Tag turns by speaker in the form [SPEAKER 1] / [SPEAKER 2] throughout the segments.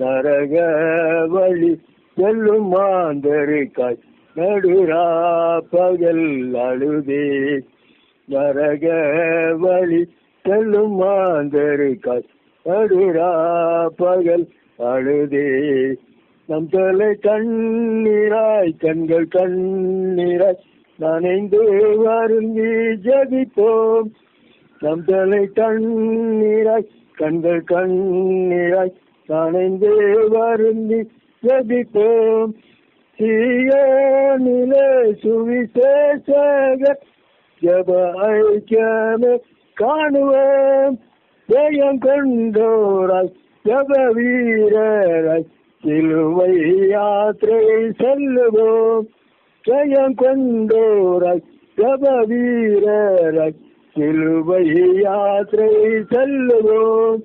[SPEAKER 1] நரக வழி செல்லும் மாந்தருக்காய் நடுரா பகல் அழுதே. நரக வழி செல்லும் மாந்தருக்காய் நடுரா பகல் அழுதே. நம் தலை கண்ணீராய் கண்கள் கண்ணீராய் நனைந்து வருந்தி ஜெபிப்போம். நம் தலை கண்ணீராய் கண்கள் கண்ணீராய் நனைந்து வருந்தி ஜெபிப்போம். சீயோனிலே சுவிசேஷகர் ஜெப ஐக்கியமே காணுவோம். ஜெயம் கொண்டோராய் ஜெப வீரராய் சிலுவை யாத்திரை செல்லுவோம். ஜெயம் கொண்டோராய் ஜெப வீரராய் சிலுவை யாத்திரை செல்லுவோம்.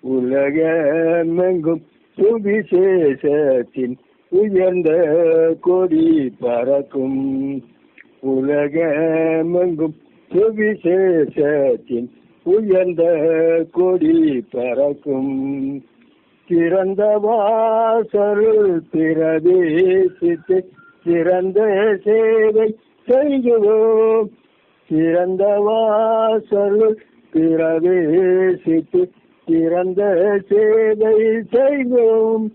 [SPEAKER 1] உலகமெங்கும் சுவிசேஷத்தின் உயர்ந்த கொடி பறக்கும். உலகமெங்கும் சுவிசேஷத்தின் உயர்ந்த கொடி பறக்கும். சிறந்த வாசல் பிரவேசித்து சிறந்த சேவை செய்கிறோம். சிறந்த வாசல் பிரவேசித்து சிறந்த சேவை செய்வோம்.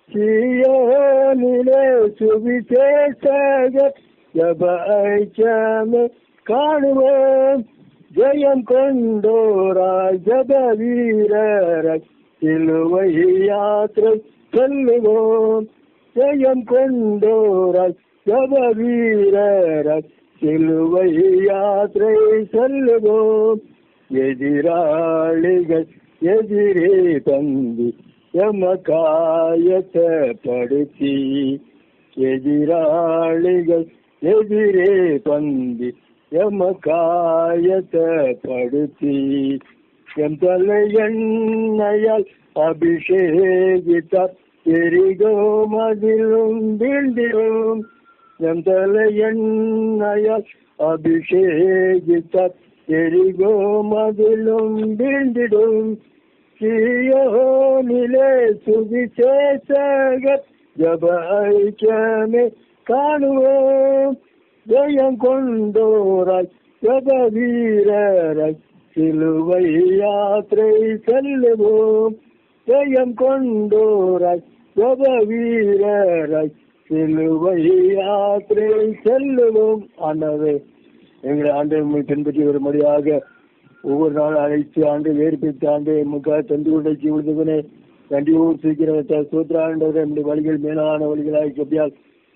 [SPEAKER 1] சீயோனிலே சுவிசேஷகர் ஜெப ஐக்கியமே காணுவோம். ஜெயம் கொண்டோராய் ஜெப வீரராய் சிலுவை யாத்திரை செல்லுவோம். ஜெயம் கொண்டோராய் ஜெப வீரராய் சிலுவை யாத்திரை செல்லுவோம். எதிராளிகள் எதிரே தந்தி எமக்காயத்தப்படுத்தி. எதிராளிகள் எதிரே பந்தி எமக்காயத்தப்படுத்தி. எம் தலை எண்ணெயால் அபிஷேகித்தார் எரிகோம் அதிலும் வீழ்ந்திடும். எம் தலை எண்ணெயால் அபிஷேகித்தார் எரிகோம் அதிலும் வீழ்ந்திடும். சீயோனிலே சுவிசேஷகர் ஜெப ஐக்கியமே காணுவோம். ஜெயம் கொண்டோராய் ஜெப வீரராய் சிலுவை யாத்திரை செல்லுவோம். ஜெயம் கொண்டோராய் ஜெப வீரராய் சிலுவை யாத்திரை செல்லுவோம். ஆண்டவரே, எங்களை ஆண்டவரை பின்பற்றி வரும்படியாக ஒவ்வொரு நாளும் அழைத்து ஆண்டு வேறுபித்து ஆண்டு முக்காக தந்து கொண்டை விழுந்தவனே கண்டியூர் சீக்கிரத்தை சோத்ராண்டவரே. நம்முடைய வழிகள் மேலான வழிகளாய் கப்பியால்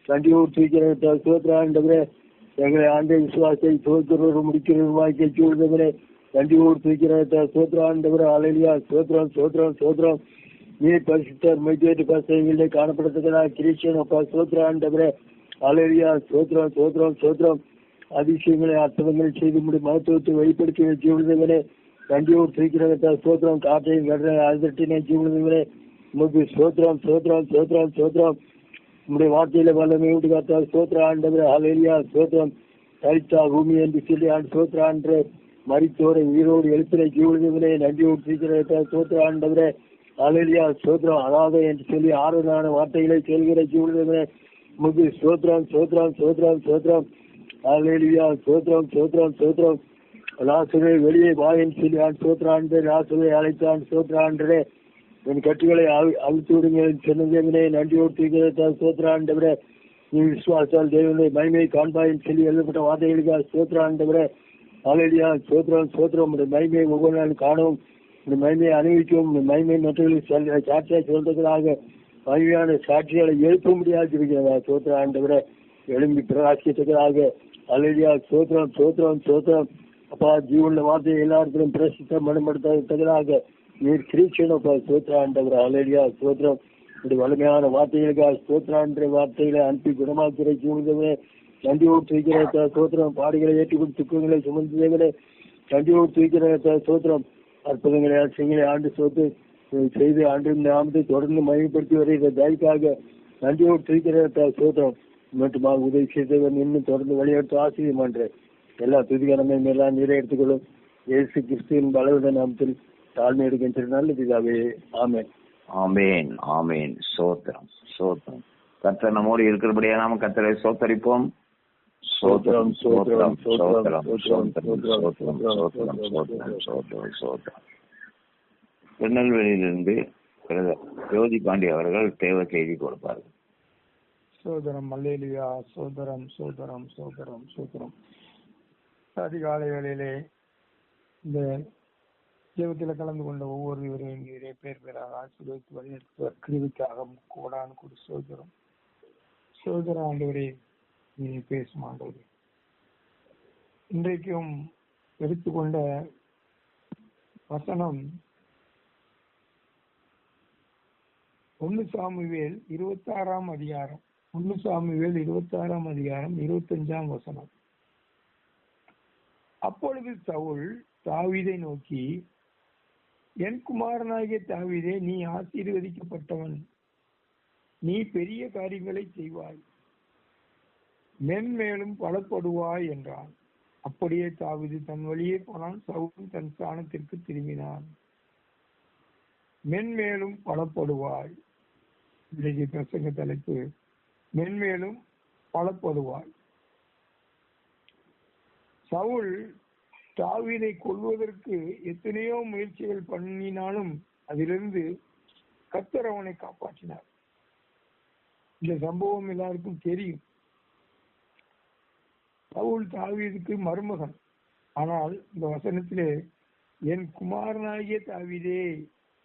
[SPEAKER 1] கண்டியூர் சீக்கிரத்தை சோத்ராண்டவரே. எங்களை ஆண்டை விசுவாசத்தை சோத்திரர் முடிக்கிறவருமாய் கட்சி விழுந்தவனே கண்டியூர் சீக்கிரத்தை சோத்ராண்டவரே. அலையிலியா சோத்ரம் சோத்ரம் சோத்ரம். நீ பரிசுத்தர் மைத்தேட்டு பசங்களை காணப்படத்தக்கதாக கிரீஷன் அப்பா சோத்ராண்டவரே. அலையிலியா சோத்ரம் சோத்ரம் சோத்ரம். அதிசயங்களை அற்புதங்களை செய்து முடியும் மகத்துவத்தை வெளிப்படுத்தி ஜீவிதவனே கண்டியூர் சீக்கிரத்தை சோத்திரம். காற்றையும் கடனை அதிர்ட்டினை ஜீவிதவனே உமக்கு சோத்திரம் சோத்திரம் சோத்திரம் சோத்திரம். நம்முடைய வார்த்தையில வல்லமை விட்டு காத்தால் சோத்திர ஆண்டவரே. ஹல்லேலூயா சோத்திரம். தரித்தா பூமி என்று சொல்லி ஆண்டு சோத்திர ஆண்டு மரித்தோரை உயிரோடு எழுப்பினை ஜீவிதவனே நன்றியோடு சீக்கிரத்தை சோத்திர ஆண்டவரே. ஹல்லேலூயா சோத்திரம். அதாவது என்று சொல்லி ஆறுதலான வார்த்தைகளை சொல்கிற ஜீவிதவனே உமக்கு சோத்திரம் சோத்திரம் சோத்திரம் சோத்திரம். ஹல்லேலூயா சோத்திரம் சோத்திரம் சோத்திரம். லாசரை வெளியே வா என்று சொல்லி சோத்ராண்டு லாசரை அழைத்தான் சோத்ராண்டரே. என் கட்டுகளை அவிழ்த்து விடுங்கள் சொன்னதே நன்றியோடு தீர்க்கிறதால் சோத்ராண்டவரே. நீ விசுவாசால் தேவனை மகிமையை காண்பாயின் சொல்லி எழுதப்பட்ட வார்த்தைகளுக்காக சோத்ராண்டவரே. ஹல்லேலூயா சோத்திரம் சோத்திரம். உடைய மகிமையை ஒவ்வொரு நாளும் காணவும் உடைய மகிமையை அனுபவிக்கவும் உடைய மகிமையை மற்றவர்களுக்கு சாட்சியாக சொல்றதுக்காக மகிமையான சாட்சிகளை எழுப்ப முடியாது இருக்கிறதா சோத்ராண்டவரே. எழும்பி பிரகாசித்ததாக ஹல்லேலூயா சோத்திரம் சோத்திரம் சோத்திரம். அப்பா ஜீவன வார்த்தையை எல்லாருக்கும் பிரசித்தம் மனப்படுத்ததாக நீர் கிரீச்சனப்பா சோத்ராண்டவர். ஹல்லேலூயா சோத்திரம். இப்படி வலிமையான வார்த்தைகளுக்காக சோத்ரான்ற வார்த்தைகளை அனுப்பி குணமாக்கிற ஜீவனவே நன்றியோடு தூக்கிறத சோத்திரம். பாடுகளை ஏற்றுக்கொண்டு துக்கங்களை சுமந்தவனே நன்றியோடு தூக்கிறத சோத்திரம். அற்புதங்களை செய்களை ஆண்டு சோத்து செய்து ஆண்டு நாமத்தை தொடர்ந்து மகிமைப்படுத்தி வருகிற தயக்காக நன்றியோடு தூக்கிறத சோத்திரம். மட்டுமாக உதவி செய்தவன் இன்னும் தொடர்ந்து வழியெடுத்து ஆசிரியமான்ற எல்லா துதிகரமே மேலாம் நீரை எடுத்துக்கொள்ளும். இயேசு கிறிஸ்துவின் பலவிட நாமத்தில் தாழ்மை எடுக்கின்ற நல்ல பிதாவே ஆமென்.
[SPEAKER 2] ஆமேன் ஆமேன். சோத்திரம் சோத்திரம். கர்த்தர் நம்மோடு இருக்கிறபடியா நாம கர்த்தரை சோத்தரிப்போம். சோத்திரம் சோத்திரம் சோத்திரம் சோத்திரம் சோத்திரம் சோத்திரம் சோத்திரம் சோத்திரம் சோத்திரம். திருநெல்வேலியிலிருந்து ஜோதி பாண்டி அவர்கள் தேவ செய்தி கொடுப்பார்கள்.
[SPEAKER 3] சோதரம் அல்லேலூயா. சோதரம் சோதரம் சோதரம் சோதரம். அதிகாலை வேளையிலே இந்த ஜெபத்தில் கலந்து கொண்ட ஒவ்வொருவரையும் நீரே பேர் பேராக ஆசீர்வதித்து வழிநடத்துவார். கிருவிக்காக கோடான கூடி சோதரம் சோதர ஆண்டவரே, நீ பேசும் ஆண்டவரே. இன்றைக்கும் எடுத்துக்கொண்ட வசனம் 1 சாமுவேல் 26 அதிகாரம் 1 சாமுவேல் 26 அதிகாரம் 25 வசனம். அப்பொழுது சவுல் தாவீதை நோக்கி, என் குமாரனாகிய தாவீதே, நீ ஆசீர்வதிக்கப்பட்டவன், நீ பெரிய காரியங்களை செய்வாய், மென்மேலும் பலப்படுவாய் என்றான். அப்படியே தாவீது தன் வழியே போனான். சவுல் தன் ஸ்தானத்திற்கு திரும்பினான். மென்மேலும் பலப்படுவாய். இன்றைக்கு பிரசங்க தலைப்பு மென்மேலும் பலப்படுவாய். சவுல் தாவீதை கொல்வதற்கு எத்தனையோ முயற்சிகள் பண்ணினாலும் அதிலிருந்து கர்த்தர் அவனை காப்பாற்றினார். இந்த சம்பவம் எல்லாருக்கும் தெரியும். சவுல் தாவீதுக்கு மருமகன். ஆனால் இந்த வசனத்திலே என் குமாரனாகிய தாவீதே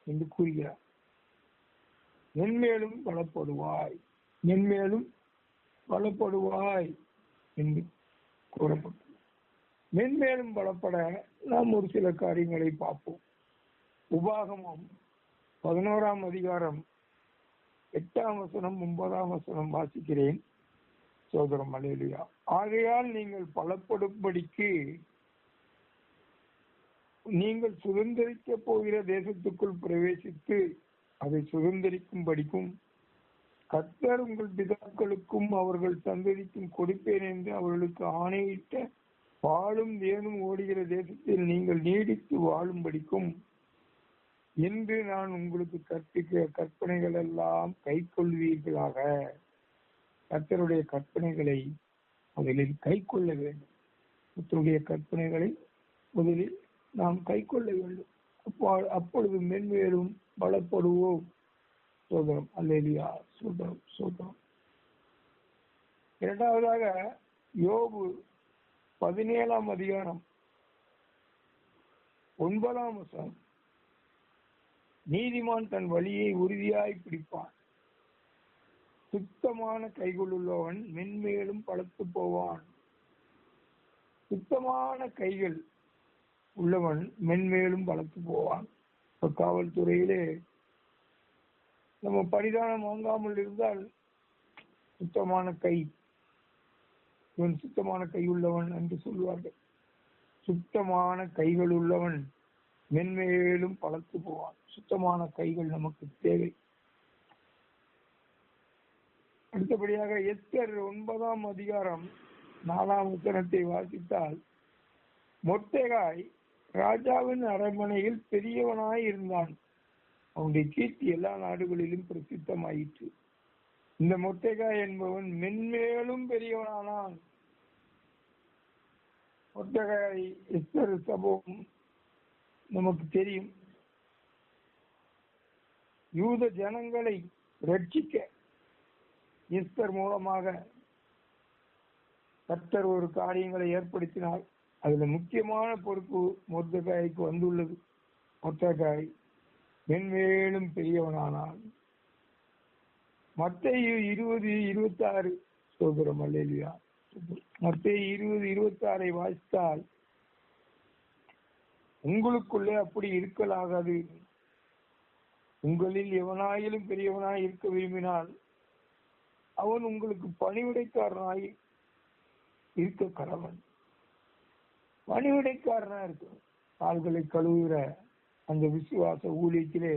[SPEAKER 3] என்று கூறுகிறார். மென்மேலும் பலப்படுவாய், மென்மேலும் பலப்படுவாய் என்று கூறப்பட்டது. மென்மேலும் பலப்பட நாம் ஒரு சில காரியங்களை பார்ப்போம். உபாகமம் 11 அதிகாரம் 8 வசனம் 9 வசனம் வாசிக்கிறேன். சோதரம் அல்லேலூயா. ஆகையால் நீங்கள் பலப்படும்படிக்கு நீங்கள் சுதந்திரிக்க போகிற தேசத்துக்குள் பிரவேசித்து அதை சுதந்திரிக்கும்படிக்கும் கர்த்தர் உங்கள் பிதாக்களுக்கும் அவர்கள் சந்ததிக்கும் கொடுப்பேன் என்று அவர்களுக்கு ஆணையிட்ட வாழும் தேனும் ஓடுகிற தேசத்தில் நீங்கள் நீடித்து வாழும்படிக்கும் என்று நான் உங்களுக்கு கற்பிக்கிற கற்பனைகள் எல்லாம் கை கொள்வீர்களாக. கர்த்தருடைய கற்பனைகளை முதலில் கை கொள்ள வேண்டும். கர்த்தருடைய கற்பனைகளை முதலில் நாம் கை கொள்ள வேண்டும். அப்பொழுது மென்மேலும் பலப்படுவோம். சோதரம் அல்லேலூயா. சோதரம் சோதரம். இரண்டாவதாக யோபு 17 அதிகாரம் 9 வசனம். நீதிமான் தன் வழியை உறுதியாய் பிடிப்பான், சுத்தமான கைகளுள்ளவன் மென்மேலும் பலத்து போவான். சுத்தமான கைகள் உள்ளவன் மென்மேலும் பலத்து போவான். இப்ப காவல்துறையிலே நம்ம பரிதானம் வாங்காமல் இருந்தால் சுத்தமான கை, இவன் சுத்தமான கை உள்ளவன் என்று சொல்வார்கள். சுத்தமான கைகள் உள்ளவன் மென்மேலும் பலத்து போவான். சுத்தமான கைகள் நமக்கு தேவை. அடுத்தபடியாக எஸ்தர் 9 அதிகாரம் 4 வசனத்தை வாசித்தால், மொர்தெகாய் ராஜாவின் அரண்மனையில் பெரியவனாய் இருந்தான். அவனுடைய கீர்த்தி எல்லா நாடுகளிலும் பிரசித்தமாயிற்று. இந்த மொர்தெகாய் என்பவன் மென்மேலும் பெரியவனானான். மொர்தெகாய் எஸ்தர் சம்பவம் நமக்கு தெரியும். யூத ஜனங்களை ரட்சிக்க எஸ்தர் மூலமாக கர்த்தர் ஒரு காரியங்களை ஏற்படுத்தினார். அதுல முக்கியமான பொறுப்பு மொர்தெகாய்க்கு வந்துள்ளது. மொர்தெகாய் மென்மேலும் பெரியவனானான். மத்தேயு 20:26 சோதரம் அல்லேலூயா. மத்தேயு 20:26 வாசித்தால், உங்களுக்குள்ளே அப்படி இருக்கலாகாது. உங்களில் எவனாயிலும் பெரியவனாய் இருக்க விரும்பினால் அவன் உங்களுக்கு பணிவிடைக்காரனாய் இருக்க கடவன். பணிவிடைக்காரனா இருக்க, கால்களை கழுவுகிற அந்த விசுவாச ஊழியத்திலே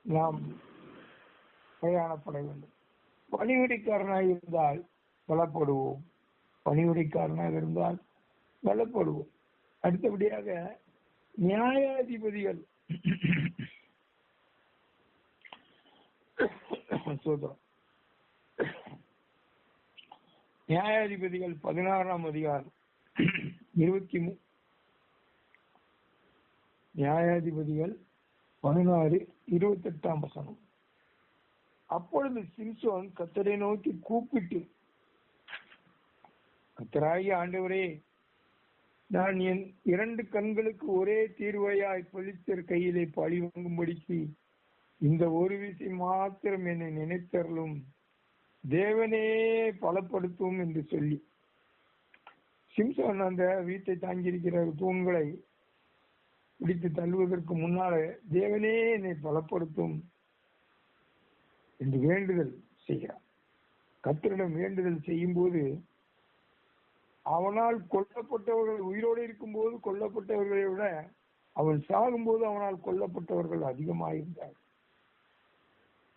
[SPEAKER 3] நாம் பிரயாணப்பட வேண்டும். பணிவிடைக்காரனாக இருந்தால் பலப்படுவோம். பணிவிடைக்காரனாக இருந்தால் பலப்படுவோம். அடுத்தபடியாக நியாயாதிபதிகள் சோதரம். நியாயாதிபதிகள் 16ஆம் அதிகாரம் நியாயாதிபதிகள் 16:28 வசனம். அப்பொழுது சிம்சோன் கர்த்தரை நோக்கி கூப்பிட்டு, கர்த்தராகிய ஆண்டவரே, நான் என் 2 கண்களுக்கு ஒரே தீர்வையாய் பெலிஸ்தர் கையிலே பழி வாங்கும்படிக்கு இந்த ஒரு விஷயம் மாத்திரம் என்னை நினைத்தருளும், தேவனே பலப்படுத்தும் என்று சொல்லி, சிம்சோன் அந்த வீட்டை தாங்கியிருக்கிற தூண்களை பிடித்து தள்ளுவதற்கு முன்னால தேவனே என்னை பலப்படுத்தும் என்று வேண்டுதல் செய்கிறார். கர்த்தரிடம் வேண்டுதல் செய்யும் போது அவனால் கொல்லப்பட்டவர்கள் உயிரோடு இருக்கும் போது கொல்லப்பட்டவர்களை விட அவன் சாகும் போது அவனால் கொல்லப்பட்டவர்கள் அதிகமாயிருந்தார்.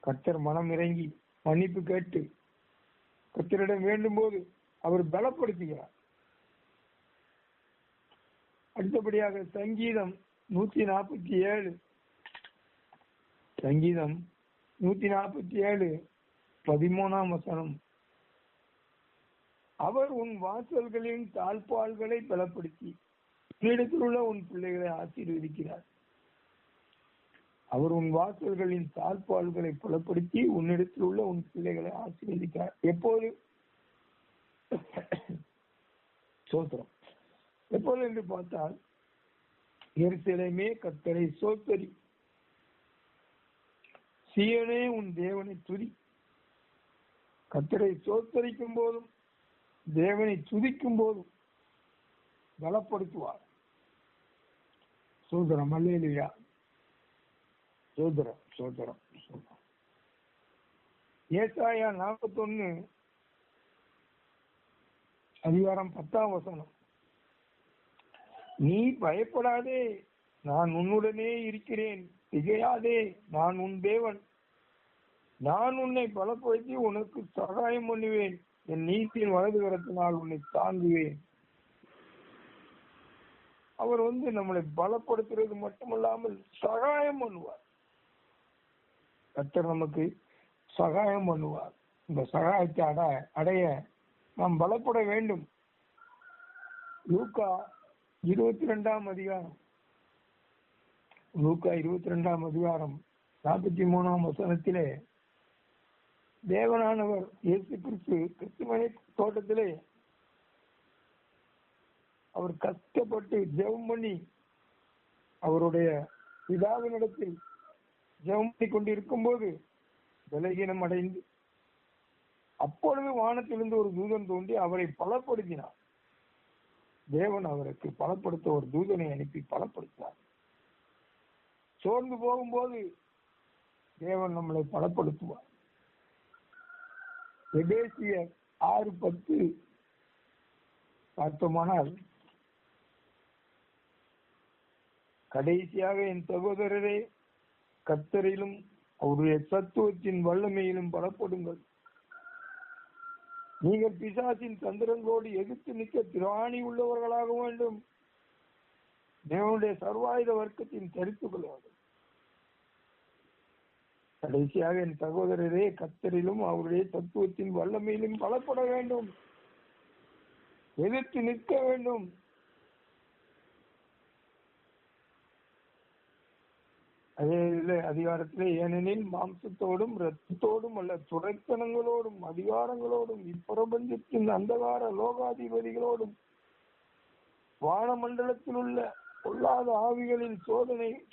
[SPEAKER 3] கர்த்தர் மனம் இறங்கி மன்னிப்பு கேட்டு கர்த்தரிடம் வேண்டும் போது அவர் பலப்படுத்துகிறார். அடுத்தபடியாக சங்கீதம் 147 13ஆம் வசனம். அவர் உன் வாசல்களின் தாழ்பால்களை பலப்படுத்தி உன்னிடத்தில் உள்ள உன் பிள்ளைகளை ஆசீர்வதிக்கிறார். அவர் உன் வாசல்களின் தாழ்பால்களை பலப்படுத்தி உன்னிடத்தில் உள்ள உன் பிள்ளைகளை ஆசீர்வதிக்கிறார். எப்போது? சோத்திரம். எப்போது என்று பார்த்தால், எருசலேமே கர்த்தரை சோத்தரி, சீயோனே உன் தேவனை துதி. கர்த்தரை சோத்தரிக்கும் போதும் தேவனை துதிக்கும் போதும் பலப்படுத்துவார். சோதரம். அல்லேலூயா. சோதரம் சோதரம் சோதரம். ஏசாயா 41 அதிகாரம் 10ஆம் வசனம். நீ பயப்படாதே, நான் உன்னுடனே இருக்கிறேன், திகையாதே, நான் உன் தேவன், நான் உன்னை பலப்படுத்தி உனக்கு சகாயம் பண்ணுவேன், என் நீதியின் வலது கரத்தினால் உன்னை தாங்குவேன். அவர் நம்மளை பலப்படுத்துறது மட்டுமல்லாமல் சகாயம் பண்ணுவார். கர்த்தர் நமக்கு சகாயம் பண்ணுவார். இந்த சகாயத்தை அடைய நாம் பலப்பட வேண்டும். லூக்கா 22ஆம் அதிகாரம் 43ஆம் வசனத்திலே தேவனானவர் இயேசு கிறிஸ்து கெத்செமனே தோட்டத்திலே அவர் கஷ்டப்பட்டு ஜெபம் பண்ணி அவருடைய பிதாவினிடத்தில் ஜெபம் பண்ணி கொண்டிருக்கும் போது பலகீனம் அடைந்து, அப்பொழுது வானத்திலிருந்து ஒரு தூதன் தோன்றி அவரை பலப்படுத்தினார். தேவன் அவருக்கு பலப்படுத்த ஒரு தூதனை அனுப்பி பலப்படுத்தினார். சோர்ந்து போகும்போது தேவன் நம்மளை பலப்படுத்துவார். எபேசியர் 6:10 பார்த்தோமானால், கடைசியாக என் சகோதரரே, கர்த்தரிலும் அவருடைய சத்துவத்தின் வல்லமையிலும் பலப்படுங்கள். நீங்கள் பிசாசின் தந்திரங்களோடு எதிர்த்து நிற்க திராணி உள்ளவர்களாக வேண்டும். தேவனுடைய சர்வாயுத வர்க்கத்தின் தரித்துக் கொள்ள வேண்டும். கடைசியாக என் சகோதரரே, கர்த்தரிலும் அவருடைய தத்துவத்தின் வல்லமையிலும் பலப்பட வேண்டும், எதிர்த்து நிற்க வேண்டும். அதே அதிகாரத்திலே, ஏனெனில் மாம்சத்தோடும் இரத்தத்தோடும் அல்ல, துரைத்தனங்களோடும் அதிகாரங்களோடும் இப்பிரபஞ்சத்தின் அந்தகார லோகாதிபதிகளோடும் வானமண்டலத்தில் உள்ள பொல்லாத ஆவிகளின்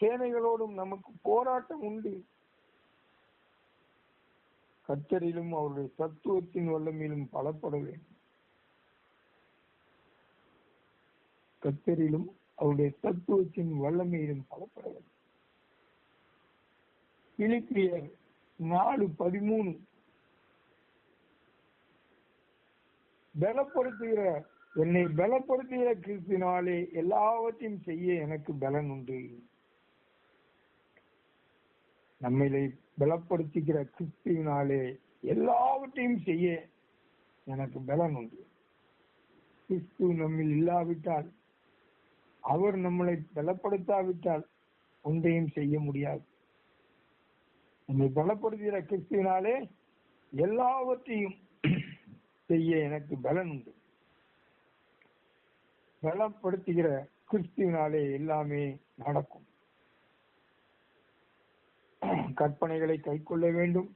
[SPEAKER 3] சேனைகளோடும் நமக்கு போராட்டம் உண்டு. கர்த்தரிலும் அவருடைய தத்துவத்தின் வல்லமையிலும் பலப்பட வேண்டும். கர்த்தரிலும் அவருடைய தத்துவத்தின் வல்லமையிலும் பலப்பட வேண்டும். பிலிப்பியர் 4:13 என்னை பலப்படுத்துகிற கிறிஸ்துவினாலே எல்லாவற்றையும் செய்ய எனக்கு பலன் உண்டு. நம்மை பலப்படுத்துகிற கிறிஸ்துவினாலே எல்லாவற்றையும் செய்ய எனக்கு பலன் உண்டு. கிறிஸ்து நம்மில் இல்லாவிட்டால், அவர் நம்மளை பலப்படுத்தாவிட்டால் ஒன்றையும் செய்ய முடியாது. என்னை பலப்படுத்துகிற கிறிஸ்துவினாலே எல்லாவற்றையும் செய்ய எனக்கு பலன் உண்டு. பலப்படுத்துகிற கிறிஸ்துவினாலே எல்லாமே நடக்கும். கற்பனைகளை கைக்கொள்ள வேண்டும்,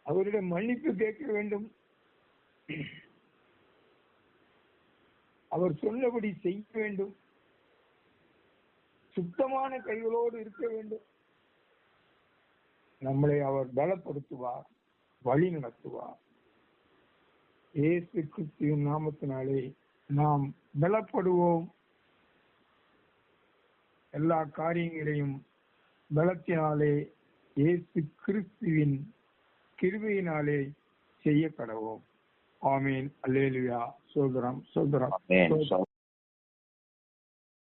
[SPEAKER 3] அவரிடம் மன்னிப்பு கேட்க வேண்டும், அவர் சொன்னபடி செய்ய வேண்டும், சுத்தமான கைகளோடு இருக்க வேண்டும். நம்மளை அவர் பலப்படுத்துவார், வழி நடத்துவார். இயேசு கிறிஸ்துவின் நாமத்தினாலே நாம் பலப்படுவோம். எல்லா காரியங்களையும் பலத்தினாலே இயேசு கிறிஸ்துவின் கிருபையினாலே செய்ய கடவோம். ஆமீன். அல்லேலூயா. சோதரம்.